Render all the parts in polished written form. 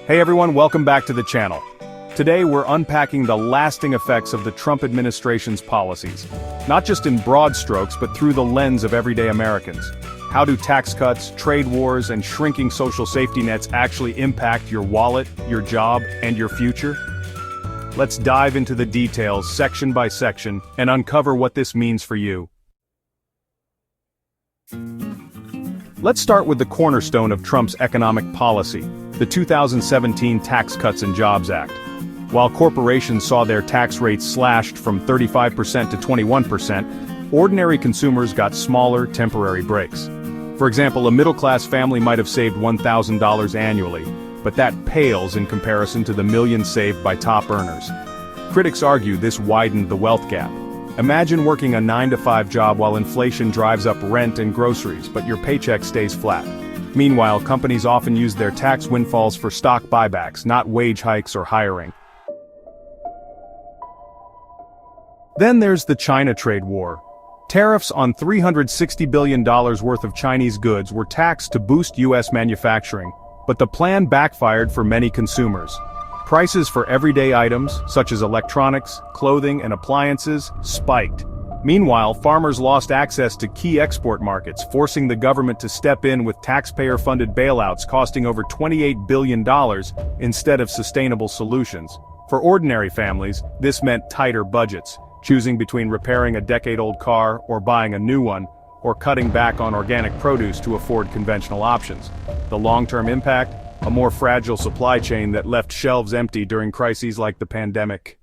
Hey everyone, welcome back to the channel. Today we're unpacking the lasting effects of the Trump administration's policies. Not just in broad strokes, but through the lens of everyday Americans. How do tax cuts, trade wars, and shrinking social safety nets actually impact your wallet, your job, and your future? Let's dive into the details section by section and uncover what this means for you. Let's start with the cornerstone of Trump's economic policy, the 2017 Tax Cuts and Jobs Act. While corporations saw their tax rates slashed from 35% to 21%, ordinary consumers got smaller, temporary breaks. For example, a middle-class family might have saved $1,000 annually, but that pales in comparison to the millions saved by top earners. Critics argue this widened the wealth gap. Imagine working a 9-to-5 job while inflation drives up rent and groceries, but your paycheck stays flat. Meanwhile, companies often use their tax windfalls for stock buybacks, not wage hikes or hiring. Then there's the China trade war. Tariffs on $360 billion worth of Chinese goods were taxed to boost U.S. manufacturing, but the plan backfired for many consumers. Prices for everyday items, such as electronics, clothing, and appliances, spiked. Meanwhile, farmers lost access to key export markets, forcing the government to step in with taxpayer-funded bailouts costing over $28 billion instead of sustainable solutions. For ordinary families, this meant tighter budgets, choosing between repairing a decade-old car or buying a new one, or cutting back on organic produce to afford conventional options. The long-term impact? A more fragile supply chain that left shelves empty during crises like the pandemic.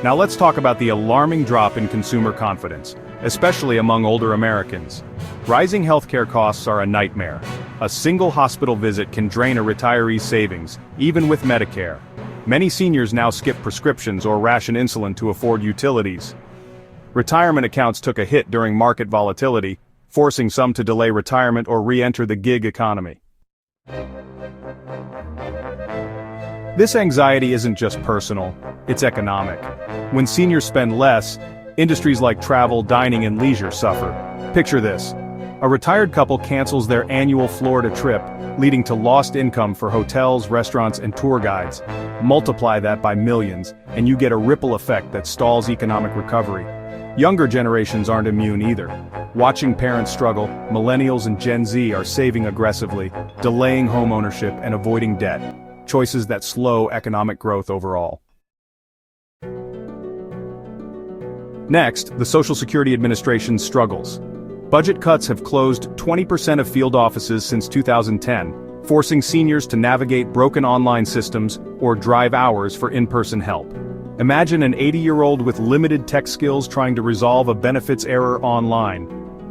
Now let's talk about the alarming drop in consumer confidence, especially among older Americans. Rising healthcare costs are a nightmare. A single hospital visit can drain a retiree's savings, even with Medicare. Many seniors now skip prescriptions or ration insulin to afford utilities. Retirement accounts took a hit during market volatility, forcing some to delay retirement or re-enter the gig economy. This anxiety isn't just personal, it's economic. When seniors spend less, industries like travel, dining, and leisure suffer. Picture this. A retired couple cancels their annual Florida trip, leading to lost income for hotels, restaurants, and tour guides. Multiply that by millions, and you get a ripple effect that stalls economic recovery. Younger generations aren't immune either. Watching parents struggle, millennials and Gen Z are saving aggressively, delaying home ownership and avoiding debt. Choices that slow economic growth overall. Next, the Social Security Administration struggles. Budget cuts have closed 20% of field offices since 2010, forcing seniors to navigate broken online systems or drive hours for in-person help. Imagine an 80-year-old with limited tech skills trying to resolve a benefits error online,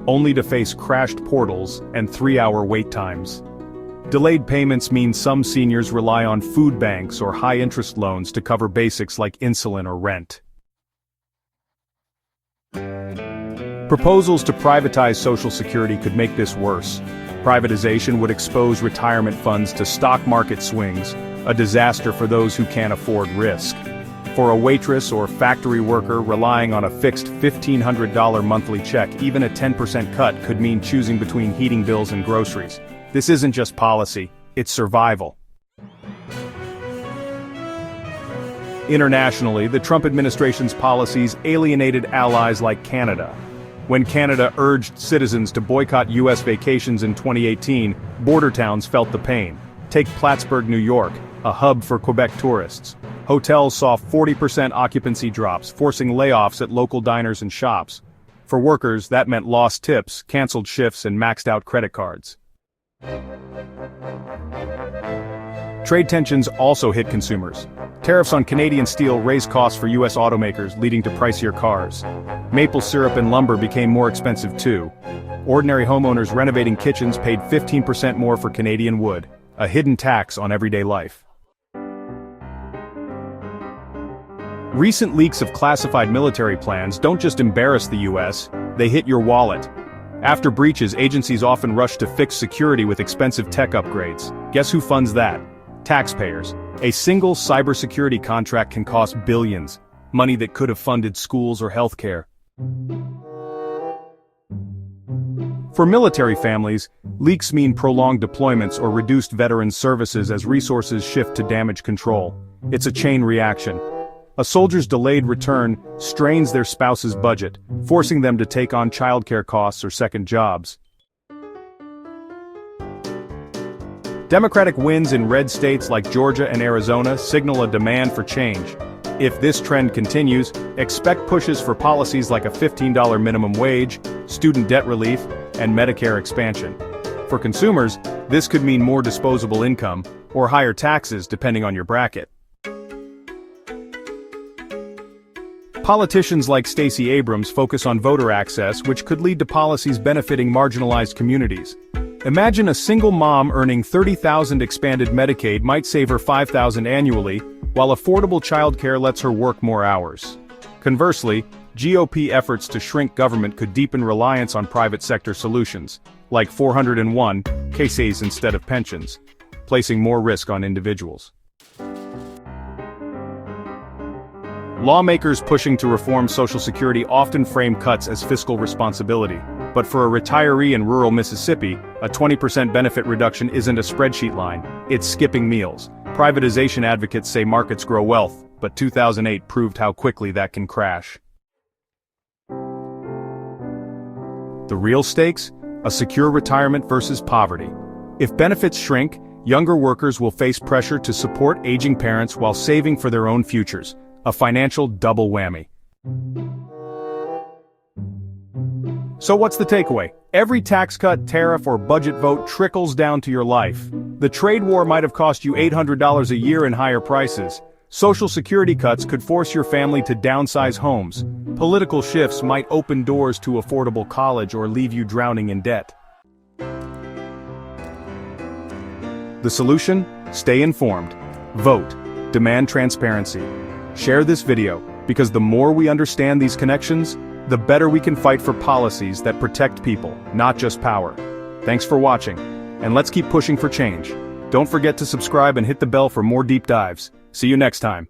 only to face crashed portals and 3-hour wait times. Delayed payments mean some seniors rely on food banks or high-interest loans to cover basics like insulin or rent. Proposals to privatize Social Security could make this worse. Privatization would expose retirement funds to stock market swings, a disaster for those who can't afford risk. For a waitress or factory worker relying on a fixed $1,500 monthly check, even a 10% cut could mean choosing between heating bills and groceries. This isn't just policy, it's survival. Internationally, the Trump administration's policies alienated allies like Canada. When Canada urged citizens to boycott U.S. vacations in 2018, border towns felt the pain. Take Plattsburgh, New York, a hub for Quebec tourists. Hotels saw 40% occupancy drops, forcing layoffs at local diners and shops. For workers, that meant lost tips, canceled shifts, and maxed-out credit cards. Trade tensions also hit consumers. Tariffs on Canadian steel raised costs for U.S. automakers, leading to pricier cars. Maple syrup and lumber became more expensive too. Ordinary homeowners renovating kitchens paid 15% more for Canadian wood, a hidden tax on everyday life. Recent leaks of classified military plans don't just embarrass the U.S., they hit your wallet. After breaches, agencies often rush to fix security with expensive tech upgrades. Guess who funds that? Taxpayers. A single cybersecurity contract can cost billions, money that could have funded schools or healthcare. For military families, leaks mean prolonged deployments or reduced veteran services as resources shift to damage control. It's a chain reaction. A soldier's delayed return strains their spouse's budget, forcing them to take on childcare costs or second jobs. Democratic wins in red states like Georgia and Arizona signal a demand for change. If this trend continues, expect pushes for policies like a $15 minimum wage, student debt relief, and Medicare expansion. For consumers, this could mean more disposable income, or higher taxes depending on your bracket. Politicians like Stacey Abrams focus on voter access, which could lead to policies benefiting marginalized communities. Imagine a single mom earning $30,000. Expanded Medicaid might save her $5,000 annually, while affordable childcare lets her work more hours. Conversely, GOP efforts to shrink government could deepen reliance on private sector solutions, like 401 cases instead of pensions, placing more risk on individuals. Lawmakers pushing to reform Social Security often frame cuts as fiscal responsibility. But for a retiree in rural Mississippi, a 20% benefit reduction isn't a spreadsheet line, it's skipping meals. Privatization advocates say markets grow wealth, but 2008 proved how quickly that can crash. The real stakes? A secure retirement versus poverty. If benefits shrink, younger workers will face pressure to support aging parents while saving for their own futures. A financial double whammy. So what's the takeaway? Every tax cut, tariff, or budget vote trickles down to your life. The trade war might have cost you $800 a year in higher prices. Social Security cuts could force your family to downsize homes. Political shifts might open doors to affordable college or leave you drowning in debt. The solution? Stay informed. Vote. Demand transparency. Share this video, because the more we understand these connections, the better we can fight for policies that protect people, not just power. Thanks for watching, and let's keep pushing for change. Don't forget to subscribe and hit the bell for more deep dives. See you next time.